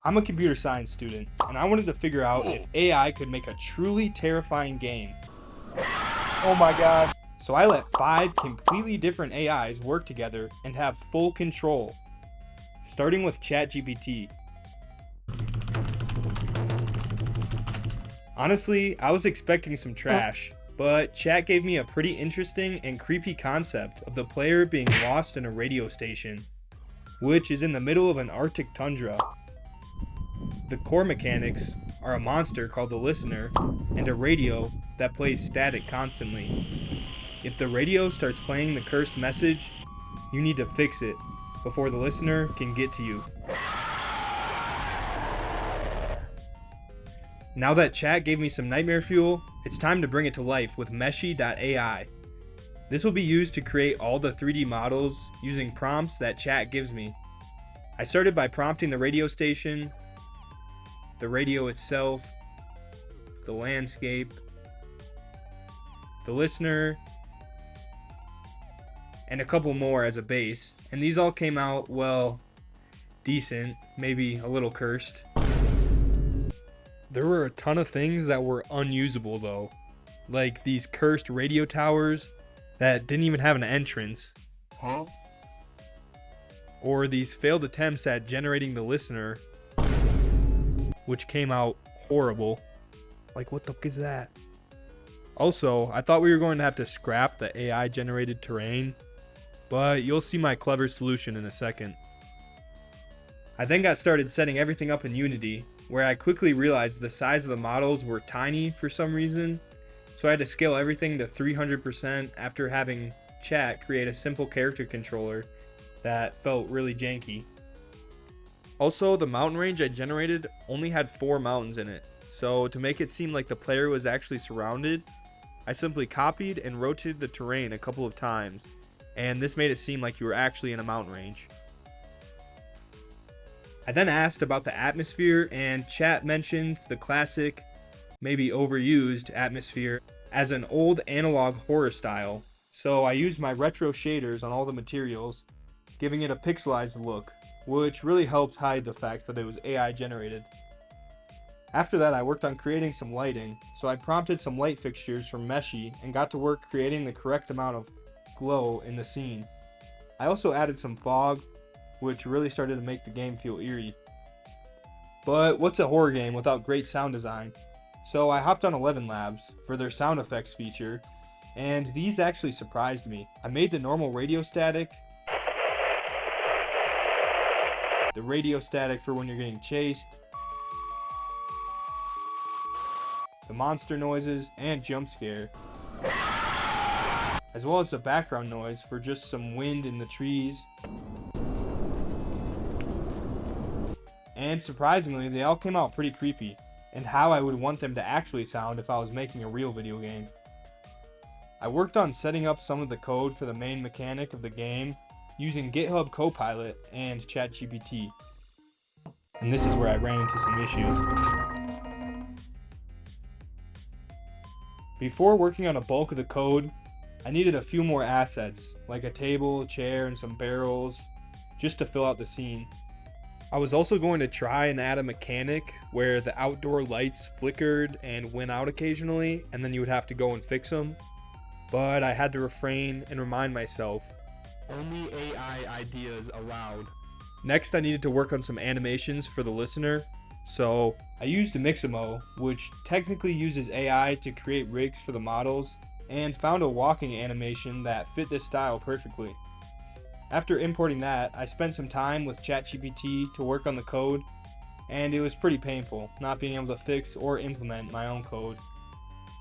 I'm a computer science student, and I wanted to figure out if AI could make a truly terrifying game. Oh my god. So I let 5 completely different AIs work together and have full control. Starting with ChatGPT. Honestly, I was expecting some trash, but Chat gave me a pretty interesting and creepy concept of the player being lost in a radio station, which is in the middle of an Arctic tundra. The core mechanics are a monster called the listener and a radio that plays static constantly. If the radio starts playing the cursed message, you need to fix it before the listener can get to you. Now that Chat gave me some nightmare fuel, it's time to bring it to life with meshy.ai. This will be used to create all the 3D models using prompts that Chat gives me. I started by prompting the radio station, the radio itself, the landscape, the listener, and a couple more as a base, and these all came out, well, decent, maybe a little cursed. There were a ton of things that were unusable though, like these cursed radio towers that didn't even have an entrance, or these failed attempts at generating the listener, which came out horrible. Like, what the fuck is that? Also, I thought we were going to have to scrap the AI generated terrain, but you'll see my clever solution in a second. I then got started setting everything up in Unity, where I quickly realized the size of the models were tiny for some reason, so I had to scale everything to 300% after having Chat create a simple character controller that felt really janky. Also, the mountain range I generated only had 4 mountains in it, so to make it seem like the player was actually surrounded, I simply copied and rotated the terrain a couple of times, and this made it seem like you were actually in a mountain range. I then asked about the atmosphere, and Chat mentioned the classic, maybe overused atmosphere as an old analog horror style, so I used my retro shaders on all the materials, giving it a pixelized look, which really helped hide the fact that it was AI generated. After that, I worked on creating some lighting, so I prompted some light fixtures from Meshy and got to work creating the correct amount of glow in the scene. I also added some fog, which really started to make the game feel eerie. But what's a horror game without great sound design? So I hopped on 11 Labs for their sound effects feature, and these actually surprised me. I made the normal radio static, the radio static for when you're getting chased, the monster noises and jump scare, as well as the background noise for just some wind in the trees. And surprisingly, they all came out pretty creepy, and how I would want them to actually sound if I was making a real video game. I worked on setting up some of the code for the main mechanic of the game using GitHub Copilot and ChatGPT. And this is where I ran into some issues. Before working on a bulk of the code, I needed a few more assets, like a table, chair, and some barrels, just to fill out the scene. I was also going to try and add a mechanic where the outdoor lights flickered and went out occasionally, and then you would have to go and fix them. But I had to refrain and remind myself, only AI ideas allowed. Next, I needed to work on some animations for the listener, so I used Mixamo, which technically uses AI to create rigs for the models, and found a walking animation that fit this style perfectly. After importing that, I spent some time with ChatGPT to work on the code, and it was pretty painful not being able to fix or implement my own code.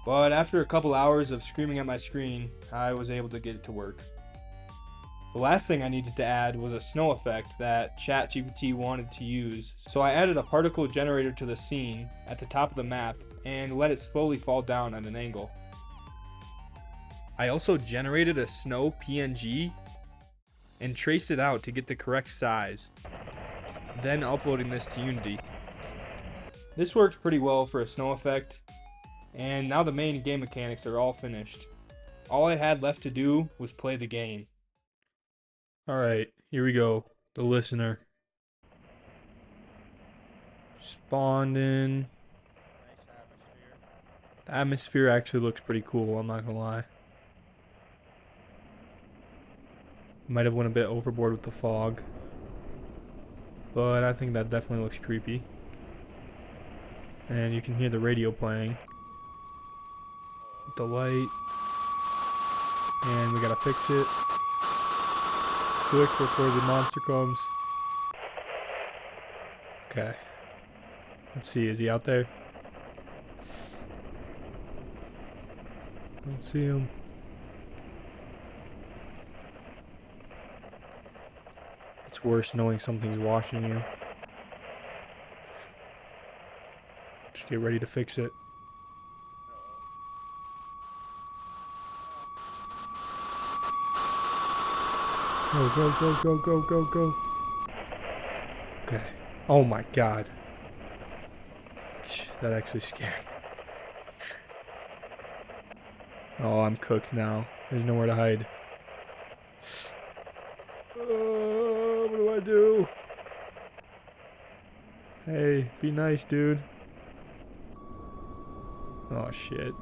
But after a couple hours of screaming at my screen, I was able to get it to work. The last thing I needed to add was a snow effect that ChatGPT wanted to use, so I added a particle generator to the scene at the top of the map and let it slowly fall down at an angle. I also generated a snow PNG and traced it out to get the correct size, then uploading this to Unity. This worked pretty well for a snow effect, and now the main game mechanics are all finished. All I had left to do was play the game. Alright, here we go, the listener. Spawned in. The atmosphere actually looks pretty cool, I'm not gonna lie. Might have went a bit overboard with the fog. But I think that definitely looks creepy. And you can hear the radio playing. With the light. And we gotta fix it. Quick before the monster comes. Okay. Let's see, is he out there? Don't see him. It's worse knowing something's watching you. Just get ready to fix it. Go, go, go, go, go, go, go. Okay. Oh my god. That actually scared me. Oh, I'm cooked now. There's nowhere to hide. What do I do? Hey, be nice, dude. Oh, shit.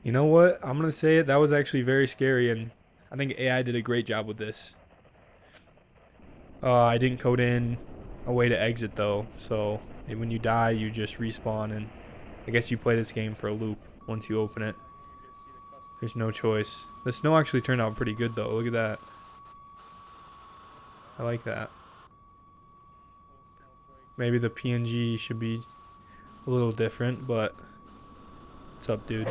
You know what? I'm gonna say it. That was actually very scary, and I think AI did a great job with this. I didn't code in a way to exit, though. So when you die, you just respawn, and I guess you play this game for a loop once you open it. There's no choice. The snow actually turned out pretty good, though. Look at that. I like that. Maybe the PNG should be a little different, but what's up, dude?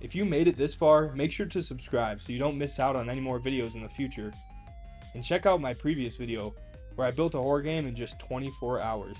If you made it this far, make sure to subscribe so you don't miss out on any more videos in the future. And check out my previous video, where I built a horror game in just 24 hours.